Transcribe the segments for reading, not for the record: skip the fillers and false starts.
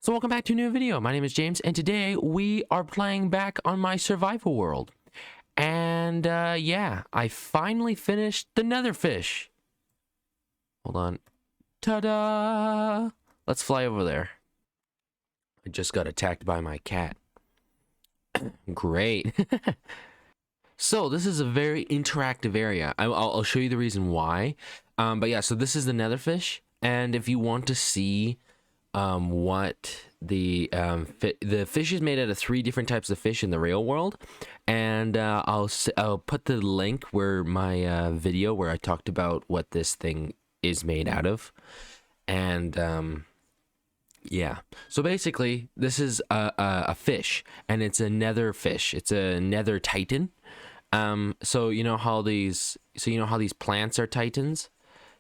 So welcome back to a new video. My name is James, and today we are playing back on my survival world. And yeah, I finally finished the nether fish. Hold on. Ta-da! Let's fly over there. I just got attacked by my cat. Great. So this is a very interactive area. I'll show you the reason why. But yeah, so this is the nether fish, and if you want to see what the fish is made out of 3 different types of fish in the real world, and I'll put the link where my video where I talked about what this thing is made out of. And yeah, so basically this is a fish, and it's a nether fish. It's a nether titan. So you know how these plants are titans?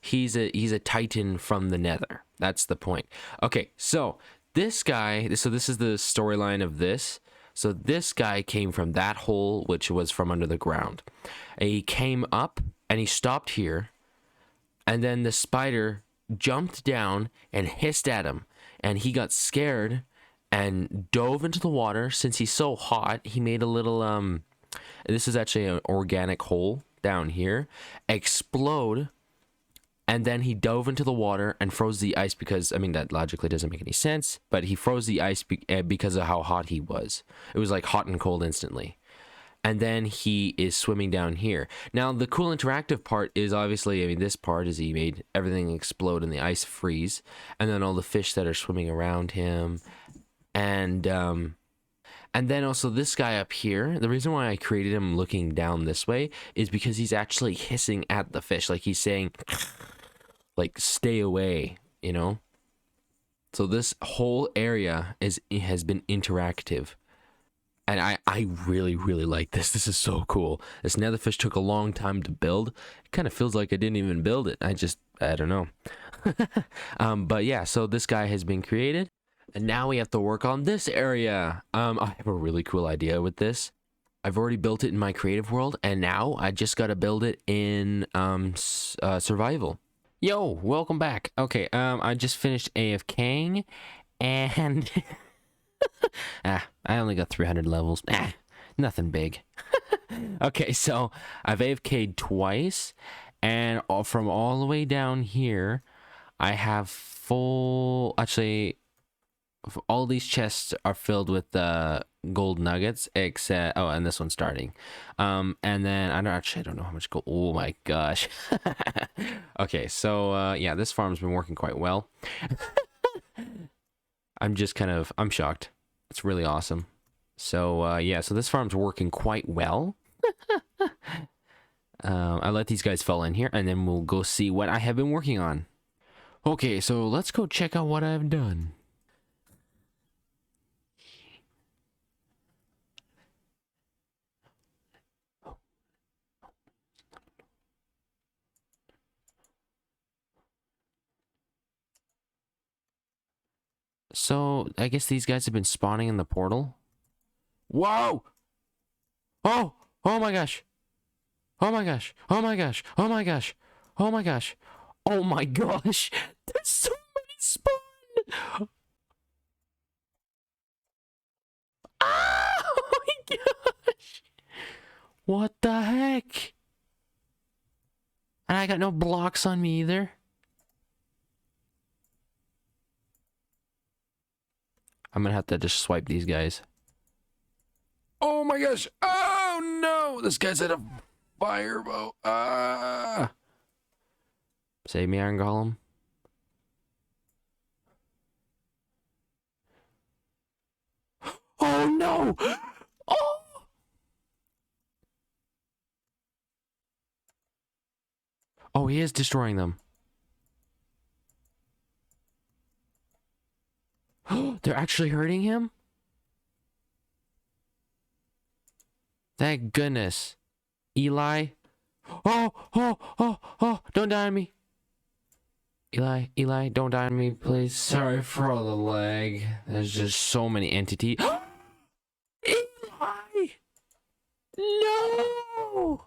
He's a titan from the nether. That's the point. Okay, so this guy, so this is the storyline of this. So this guy came from that hole, which was from under the ground. And he came up and he stopped here, and then the spider jumped down and hissed at him, and he got scared and dove into the water. Since he's so hot, he made a little this is actually an organic hole down here, explode. And then he dove into the water and froze the ice because, I mean, that logically doesn't make any sense, but he froze the ice because of how hot he was. It was like hot and cold instantly. And then he is swimming down here. Now, the cool interactive part is obviously, I mean, this part is he made everything explode and the ice freeze. And then all the fish that are swimming around him. And then also this guy up here, the reason why I created him looking down this way is because he's actually hissing at the fish. Like he's saying, like, stay away, you know? So this whole area has been interactive. And I really, really like this. This is so cool. This nether fish took a long time to build. It kind of feels like I didn't even build it. I don't know. But yeah, so this guy has been created. And now we have to work on this area. I have a really cool idea with this. I've already built it in my creative world, and now I just got to build it in survival. Yo, welcome back. Okay, I just finished AFKing, and I only got 300 levels. Nothing big. Okay, so I've AFK'd twice, and from all the way down here, I have full. Actually, all these chests are filled with gold nuggets, except and this one's starting. And then I don't know how much gold. Oh my gosh. Okay, so yeah, this farm's been working quite well. I'm shocked. It's really awesome. So yeah, so this farm's working quite well. I let these guys fall in here, and then we'll go see what I have been working on. Okay, so let's go check out what I've done. So, I guess these guys have been spawning in the portal. Whoa! Oh! Oh my gosh! Oh my gosh! Oh my gosh! Oh my gosh! Oh my gosh! Oh my gosh! There's so many spawn! Ah! Oh my gosh! What the heck? And I got no blocks on me either. I'm gonna have to just swipe these guys. Oh my gosh! Oh no! This guy's at a firebow. Ah! Save me, Iron Golem. Oh no! Oh! Oh, he is destroying them. They're actually hurting him? Thank goodness. Eli? Oh, don't die on me. Eli, don't die on me, please. Sorry for all the lag. There's just so many entities. Eli! No!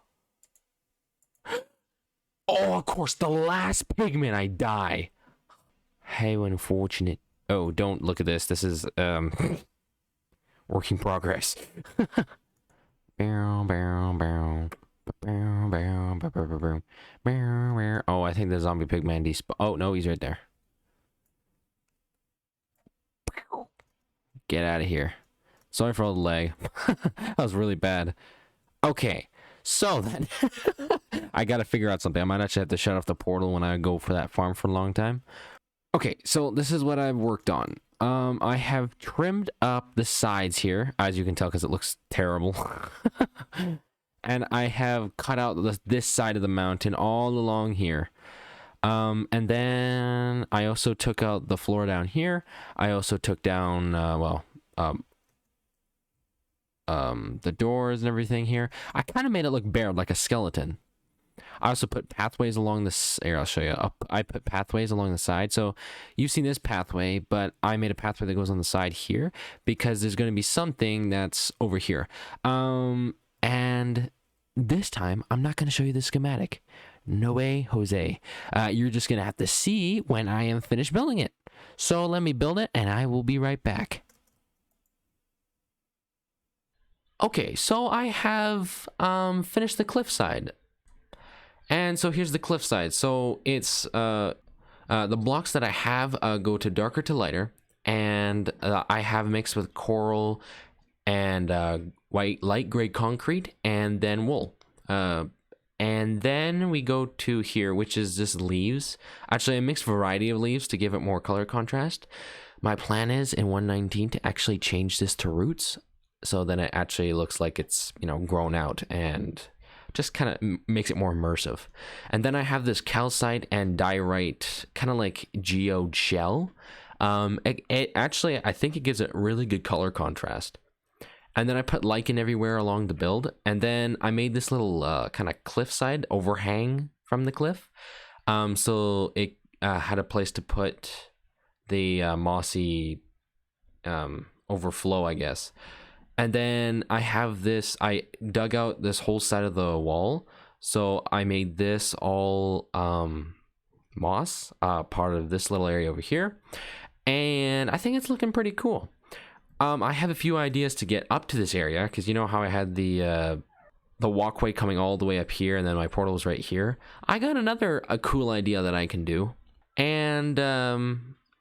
Oh, of course, the last pigment I die. How unfortunate. Oh, don't look at this. This is work in progress. Oh, I think the zombie pigman despawned. Oh no, he's right there. Get out of here. Sorry for all the lag. That was really bad. Okay, so then I gotta figure out something. I might actually have to shut off the portal when I go for that farm for a long time. Okay, so this is what I've worked on. I have trimmed up the sides here, as you can tell, because it looks terrible. And I have cut out this side of the mountain all along here. And then I also took out the floor down here. I also took down, the doors and everything here. I kind of made it look bare, like a skeleton. I also put pathways along this. Here, I'll show you. I put pathways along the side. So you've seen this pathway, but I made a pathway that goes on the side here because there's going to be something that's over here. And this time I'm not going to show you the schematic. No way, Jose. You're just going to have to see when I am finished building it. So let me build it and I will be right back. Okay, so I have finished the cliffside. And so here's the cliffside. So it's the blocks that I have go to darker to lighter, and I have mixed with coral and white light gray concrete and then wool. And then we go to here, which is just leaves. Actually, a mixed variety of leaves to give it more color contrast. My plan is in 119 to actually change this to roots, so then it actually looks like it's, you know, grown out and just kind of makes it more immersive. And then I have this calcite and diorite kind of like geode shell. It actually, I think it gives it really good color contrast. And then I put lichen everywhere along the build. And then I made this little kind of cliffside overhang from the cliff. So it had a place to put the mossy overflow, I guess. And then I have this, I dug out this whole side of the wall. So I made this all moss, part of this little area over here. And I think it's looking pretty cool. I have a few ideas to get up to this area, because you know how I had the walkway coming all the way up here and then my portal was right here. I got a cool idea that I can do. And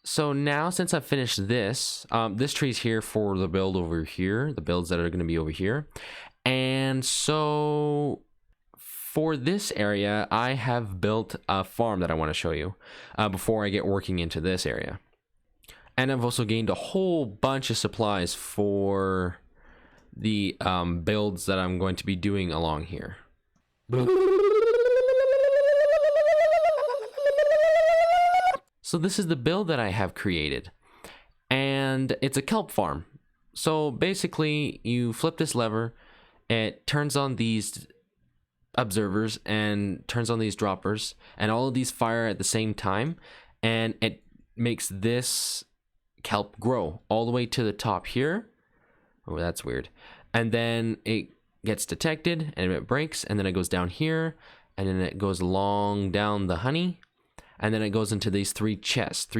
so now, since I've finished this, this tree's here for the build over here, the builds that are going to be over here. And so for this area, I have built a farm that I want to show you before I get working into this area. And I've also gained a whole bunch of supplies for the builds that I'm going to be doing along here. So this is the build that I have created, and it's a kelp farm. So basically you flip this lever, it turns on these observers and turns on these droppers, and all of these fire at the same time, and it makes this kelp grow all the way to the top here. Oh, that's weird. And then it gets detected and it breaks, and then it goes down here, and then it goes along down the honey. And then it goes into these three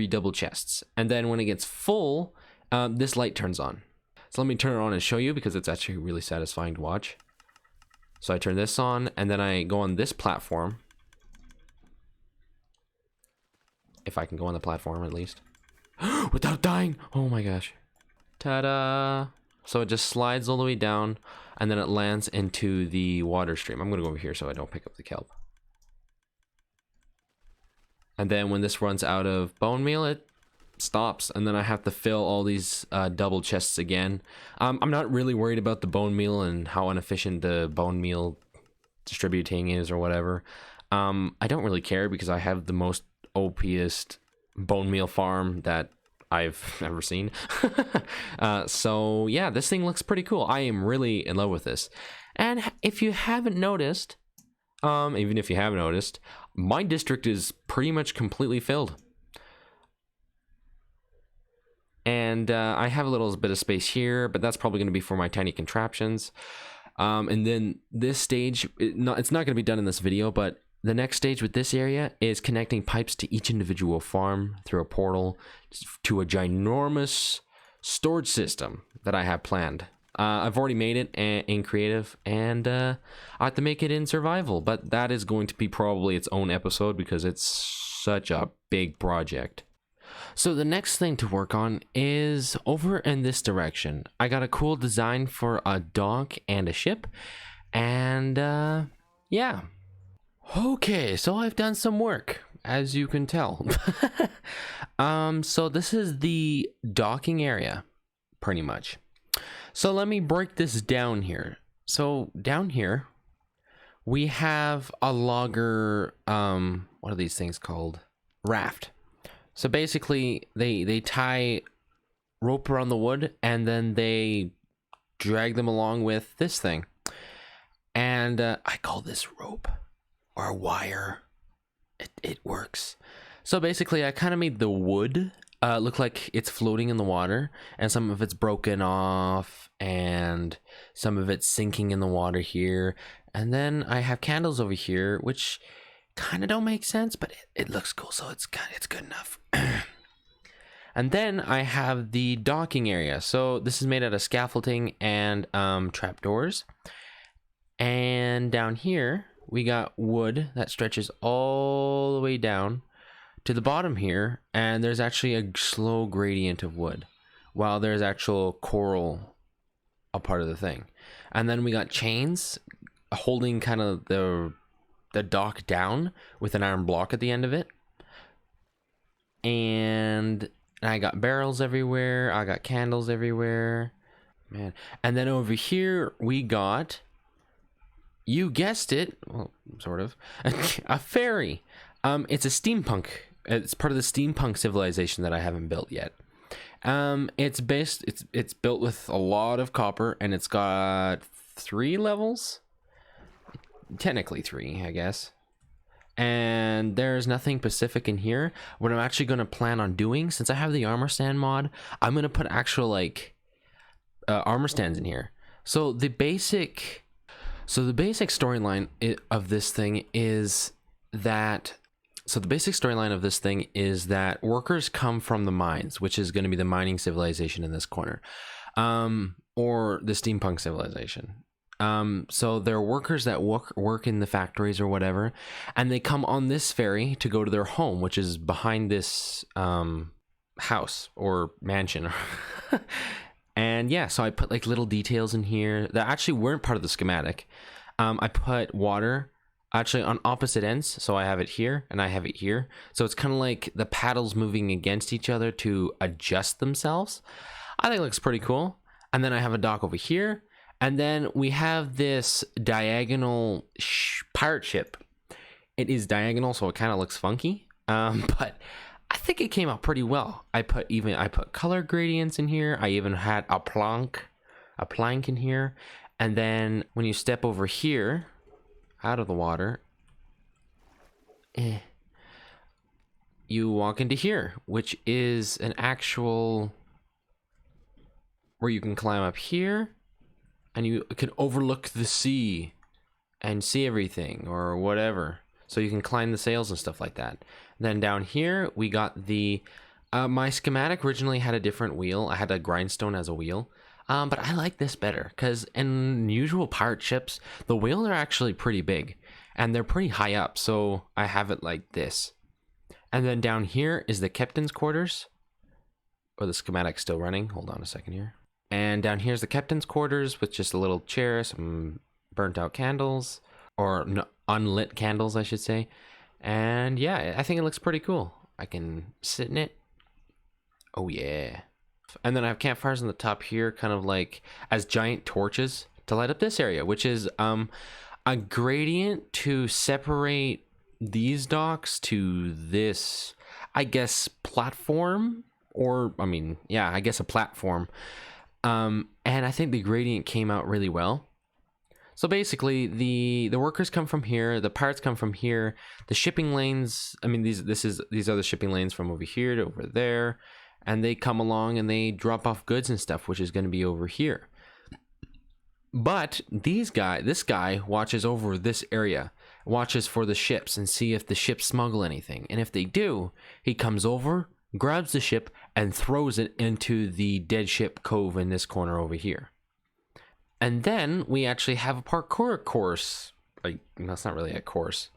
double chests. And then when it gets full, this light turns on. So let me turn it on and show you, because it's actually really satisfying to watch. So I turn this on, and then I go on this platform. If I can go on the platform at least. Without dying! Oh my gosh. Ta-da! So it just slides all the way down, and then it lands into the water stream. I'm gonna go over here so I don't pick up the kelp. And then when this runs out of bone meal, it stops, and then I have to fill all these double chests again. I'm not really worried about the bone meal and how inefficient the bone meal distributing is or whatever. I don't really care, because I have the most OP'est bone meal farm that I've ever seen. So yeah, this thing looks pretty cool. I am really in love with this. And if you haven't noticed, even if you haven't noticed, my district is pretty much completely filled. And I have a little bit of space here, but that's probably going to be for my tiny contraptions. And then this stage, it's not going to be done in this video, but The next stage with this area is connecting pipes to each individual farm through a portal to a ginormous storage system that I have planned. I've already made it in creative, and I have to make it in survival, but that is going to be probably its own episode because it's such a big project. So the next thing to work on is over in this direction. I got a cool design for a dock and a ship, and yeah. Okay, so I've done some work, as you can tell. So this is the docking area, pretty much. So let me break this down here. So down here, we have a logger, what are these things called? Raft. So basically, they tie rope around the wood, and then they drag them along with this thing. And I call this rope. Or wire. It works. So basically, I kind of made the wood look like it's floating in the water, and some of it's broken off, and some of it's sinking in the water here. And then I have candles over here, which kind of don't make sense, but it looks cool, so it's good enough. And then I have the docking area. So this is made out of scaffolding and trapdoors. And down here, we got wood that stretches all the way down to the bottom here, and there's actually a slow gradient of wood, while there's actual coral a part of the thing. And then we got chains holding kind of the dock down with an iron block at the end of it. And I got barrels everywhere. I got candles everywhere. Man. And then over here we got, you guessed it, well, sort of, a ferry. It's a steampunk. It's part of the steampunk civilization that I haven't built yet. It's built with a lot of copper, and it's got 3 levels. Technically 3, I guess. And there's nothing Pacific in here. What I'm actually going to plan on doing, since I have the armor stand mod, I'm going to put actual like armor stands in here. So the basic storyline of this thing is that workers come from the mines, which is going to be the mining civilization in this corner, or the steampunk civilization. So there are workers that work in the factories or whatever, and they come on this ferry to go to their home, which is behind this house or mansion. And yeah, so I put like little details in here that actually weren't part of the schematic. I put water actually on opposite ends, so I have it here and I have it here. So it's kind of like the paddles moving against each other to adjust themselves. I think it looks pretty cool. And then I have a dock over here. And then we have this diagonal pirate ship. It is diagonal, so it kind of looks funky. But I think it came out pretty well. I put color gradients in here. I even had a plank in here. And then when you step over here out of the water, you walk into here, which is an actual where you can climb up here and you can overlook the sea and see everything or whatever. So you can climb the sails and stuff like that. Then down here, we got the... my schematic originally had a different wheel. I had a grindstone as a wheel. But I like this better because in usual pirate ships, the wheels are actually pretty big. And they're pretty high up, so I have it like this. And then down here is the captain's quarters. Or the schematic's still running. Hold on a second here. And down here's the captain's quarters with just a little chair, some burnt out candles. Or unlit candles, I should say. And yeah, I think it looks pretty cool. I can sit in it. Oh yeah. And then I have campfires on the top here, kind of like as giant torches to light up this area, which is a gradient to separate these docks to this, I guess, platform. Or, I mean, yeah, I guess a platform. And I think the gradient came out really well. So basically, the workers come from here, the pirates come from here, the shipping lanes. I mean, these are the shipping lanes from over here to over there, and they come along and they drop off goods and stuff, which is going to be over here. But this guy watches over this area, watches for the ships and see if the ships smuggle anything. And if they do, he comes over, grabs the ship, and throws it into the dead ship cove in this corner over here. And then we actually have a parkour course. Like, that's not really a course,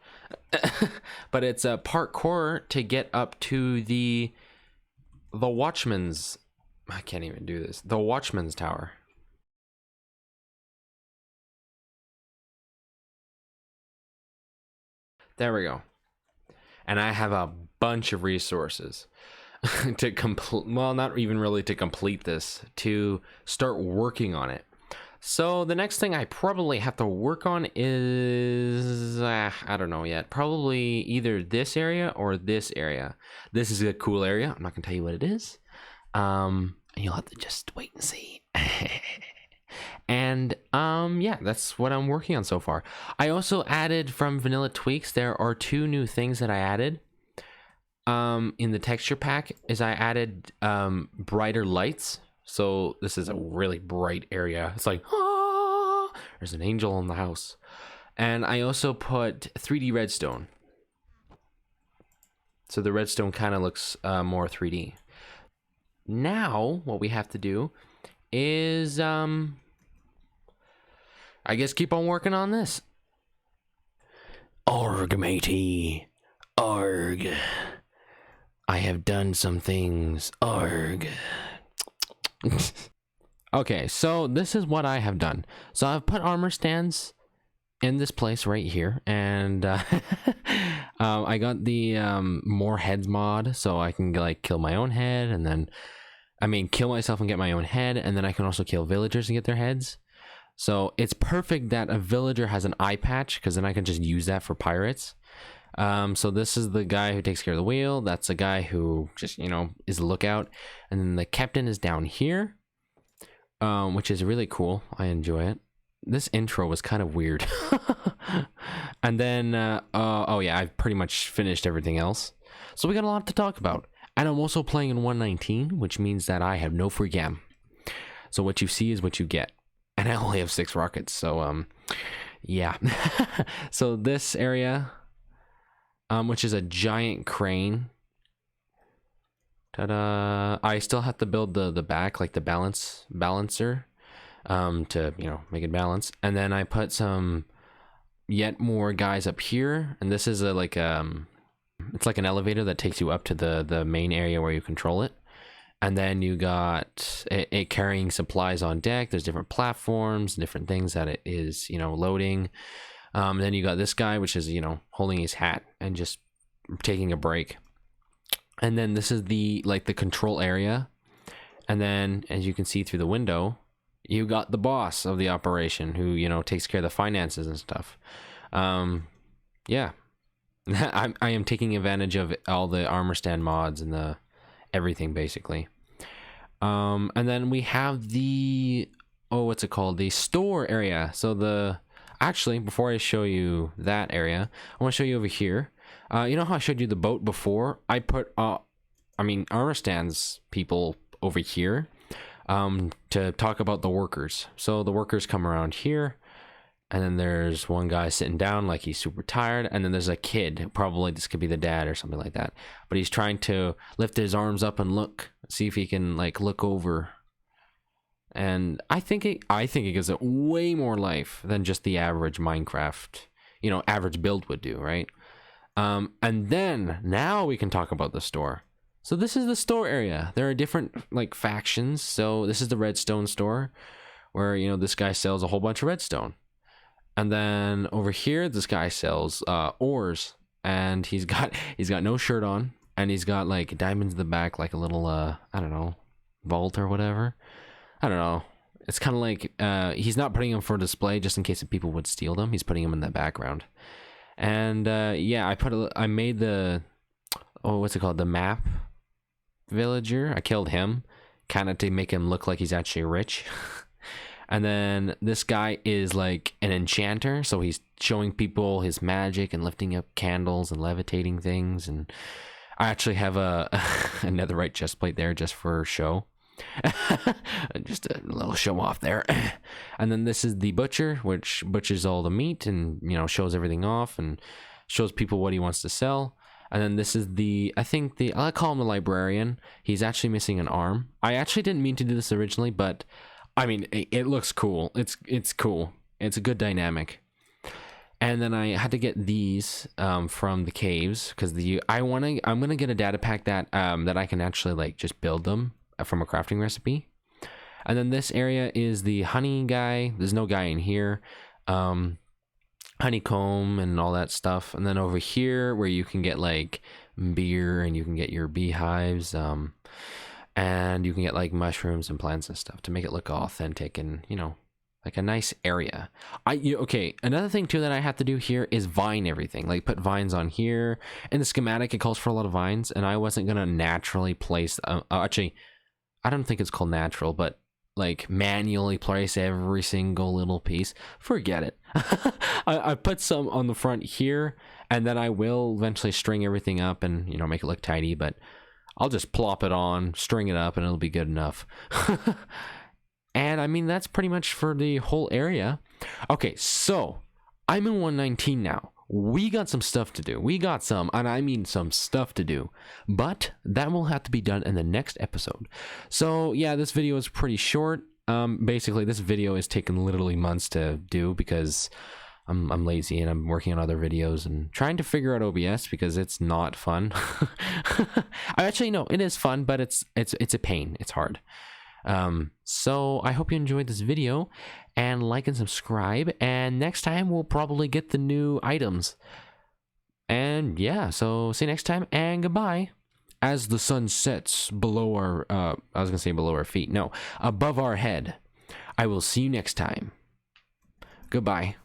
but it's a parkour to get up to the Watchman's. I can't even do this. The Watchman's Tower. There we go. And I have a bunch of resources to complete. Well, not even really to complete this, to start working on it. So the next thing I probably have to work on is, I don't know yet. Probably either this area or this area. This is a cool area. I'm not gonna tell you what it is. You'll have to just wait and see. And yeah, that's what I'm working on so far. I also added from Vanilla Tweaks, there are 2 new things that I added in the texture pack. Is I added brighter lights. So this is a really bright area. It's like, ah, there's an angel in the house. And I also put 3D redstone. So the redstone kind of looks more 3D. Now, what we have to do is, I guess keep on working on this. Arg, matey. Arg. I have done some things. Arg. Okay, so this is what I have done. So I've put armor stands in this place right here, and I got the more heads mod, so I can like kill my own head, and then kill myself and get my own head, and then I can also kill villagers and get their heads. So it's perfect that a villager has an eye patch, because then I can just use that for pirates. So this is the guy who takes care of the wheel. That's the guy who just, is a lookout. And then the captain is down here, which is really cool. I enjoy it. This intro was kind of weird. And then, oh yeah, I've pretty much finished everything else. So we got a lot to talk about. And I'm also playing in 1.19, which means that I have no free cam. So what you see is what you get. And I only have 6 rockets, so, yeah. So this area, which is a giant crane. Ta-da! I still have to build the back, like the balancer, to make it balance. And then I put some yet more guys up here, and this is it's like an elevator that takes you up to the main area where you control it. And then you got it carrying supplies on deck. There's different platforms, different things that it is, loading. Then you got this guy, which is, holding his hat and just taking a break. And then this is the control area. And then, as you can see through the window, you got the boss of the operation who, takes care of the finances and stuff. Yeah. I am taking advantage of all the armor stand mods and the everything, basically. And then we have the, what's it called? The store area. So actually, before I show you that area, I want to show you over here. You know how I showed you the boat before? I put, armor stands people over here to talk about the workers. So the workers come around here, and then there's one guy sitting down like he's super tired, and then there's a kid, probably this could be the dad or something like that, but he's trying to lift his arms up and see if he can look over. And I think it gives it way more life than just the average Minecraft, average build would do, right? And then now we can talk about the store. So this is the store area. There are different factions. So this is the redstone store, where this guy sells a whole bunch of redstone. And then over here, this guy sells ores, and he's got no shirt on, and he's got diamonds in the back, like a little I don't know, vault or whatever. I don't know. It's kind of he's not putting them for display just in case people would steal them. He's putting them in the background. And yeah, I made the what's it called, the map villager. I killed him kind of to make him look like he's actually rich. And then this guy is like an enchanter, so he's showing people his magic and lifting up candles and levitating things. And I actually have a netherite chest plate there just for show. Just a little show off there. And then this is the butcher, which butchers all the meat and, you know, shows everything off and shows people what he wants to sell. And then this is I call him the librarian. He's actually missing an arm. I actually didn't mean to do this originally, but I mean, it looks cool. It's cool. It's a good dynamic. And then I had to get these from the caves because I'm gonna get a data pack that I can actually like just build them from a crafting recipe. And then this area is the honey guy. There's no guy in here. Honeycomb and all that stuff. And then over here where you can get like beer and you can get your beehives, and you can get like mushrooms and plants and stuff to make it look authentic and, you know, like a nice area. Okay, another thing too that I have to do here is vine everything, like put vines on here. In the schematic it calls for a lot of vines, and I wasn't gonna naturally place actually I don't think it's called natural, but like manually place every single little piece. Forget it. I put some on the front here, and then I will eventually string everything up and, you know, make it look tidy, but I'll just plop it on, string it up, and it'll be good enough. And I mean, that's pretty much for the whole area. Okay, so I'm in 119 now. We got some stuff to do. We got some, and I mean some stuff to do, but that will have to be done in the next episode. So yeah, this video is pretty short. Basically this video is taking literally months to do because I'm lazy and I'm working on other videos and trying to figure out OBS because it's not fun. I actually know it is fun, but it's a pain. It's hard. So I hope you enjoyed this video, and like and subscribe, and next time we'll probably get the new items. And yeah, so see you next time, and goodbye. As the sun sets below our I was gonna say below our feet, no, above our head. I will see you next time. Goodbye.